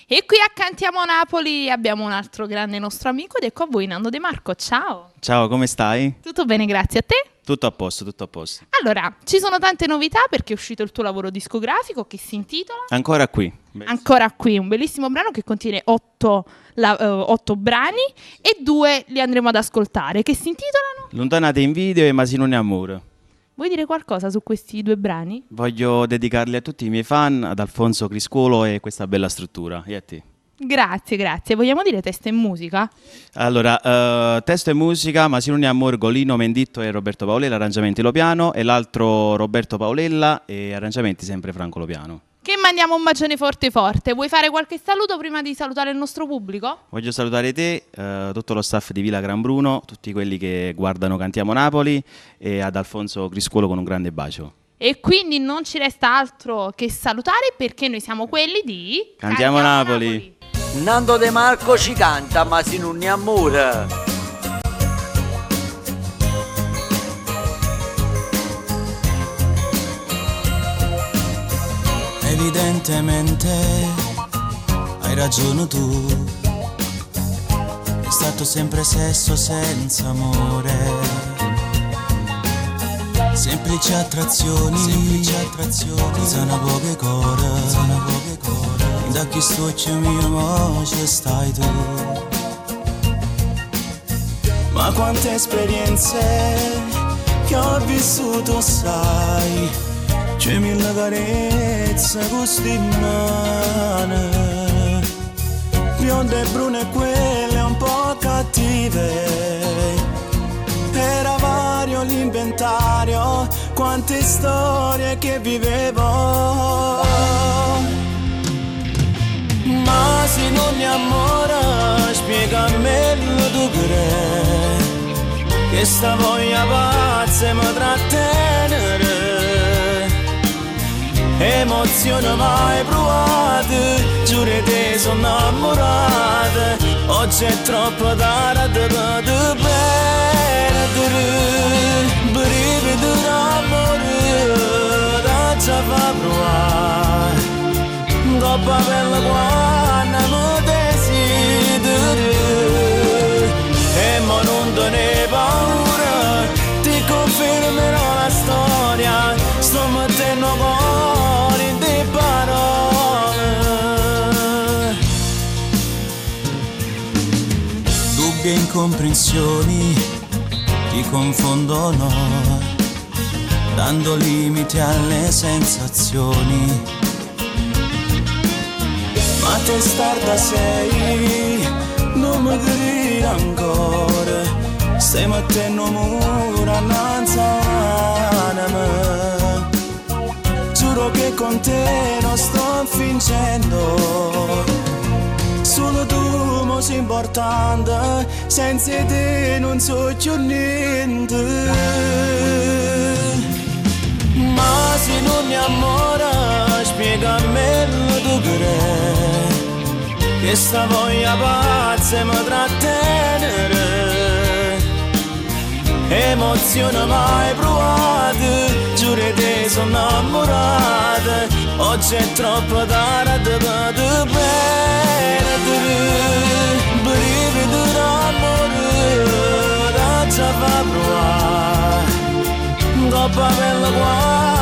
E qui a Cantiamo Napoli abbiamo un altro grande nostro amico ed ecco a voi Nando De Marco, ciao! Ciao, come stai? Tutto bene, grazie a te? Tutto a posto, tutto a posto. Allora, ci sono tante novità perché è uscito il tuo lavoro discografico che si intitola Ancora qui. Ancora qui, un bellissimo brano che contiene 8 brani e 2 li andremo ad ascoltare, che si intitolano Lontanate invidie e Masinone amore. Vuoi dire qualcosa su questi 2 brani? Voglio dedicarli a tutti i miei fan, ad Alfonso Criscuolo e questa bella struttura. E a te? Grazie. Vogliamo dire testo e musica? Allora, testo e musica, Masinone amore, Golino Menditto e Roberto Paolella, arrangiamenti Lopiano, e l'altro Roberto Paolella e arrangiamenti sempre Franco Lopiano. Che mandiamo un bacione forte. Vuoi fare qualche saluto prima di salutare il nostro pubblico? Voglio salutare te, tutto lo staff di Villa Gran Bruno, tutti quelli che guardano Cantiamo Napoli e ad Alfonso Criscuolo con un grande bacio. E quindi non ci resta altro che salutare perché noi siamo quelli di Cantiamo Napoli. Nando De Marco ci canta Masinone amore. Evidentemente hai ragione tu, è stato sempre sesso senza amore, semplici attrazioni, zana poche core, da chi sto c'è mio mo ci stai tu. Ma quante esperienze che ho vissuto sai, c'è mille carezze così mane, bionde e brune quelle un po' cattive, era vario l'inventario, quante storie che vivevo. Ma se non mi amore, spiegamelo tu che sta voglia pazza mi trattenere, emozioni mai provate, giuro te sono innamorata, oggi è troppo tardi per te perdere, brivido d'amore, da già fa provare, coppa bella quando mi desideri, e mo non te ne paura, ti confermerò la storia, sto mettendo cuore in te parole. Dubbi e incomprensioni ti confondono, dando limiti alle sensazioni. Ma testarda sei, non mi credi ancora, stai mettendo mura innanzi a me. Giuro che con te non sto fingendo, solo tu mi sei importante, senza te non so più niente. Ma se non mi amore, spiegamelo tu che sta voglia pazza mi trattenere, emozioni mai provate, giuro te sono innamorata, oggi è troppo tardi per te perdere, brivido d'amore, da già fa provare, coppa bella qua.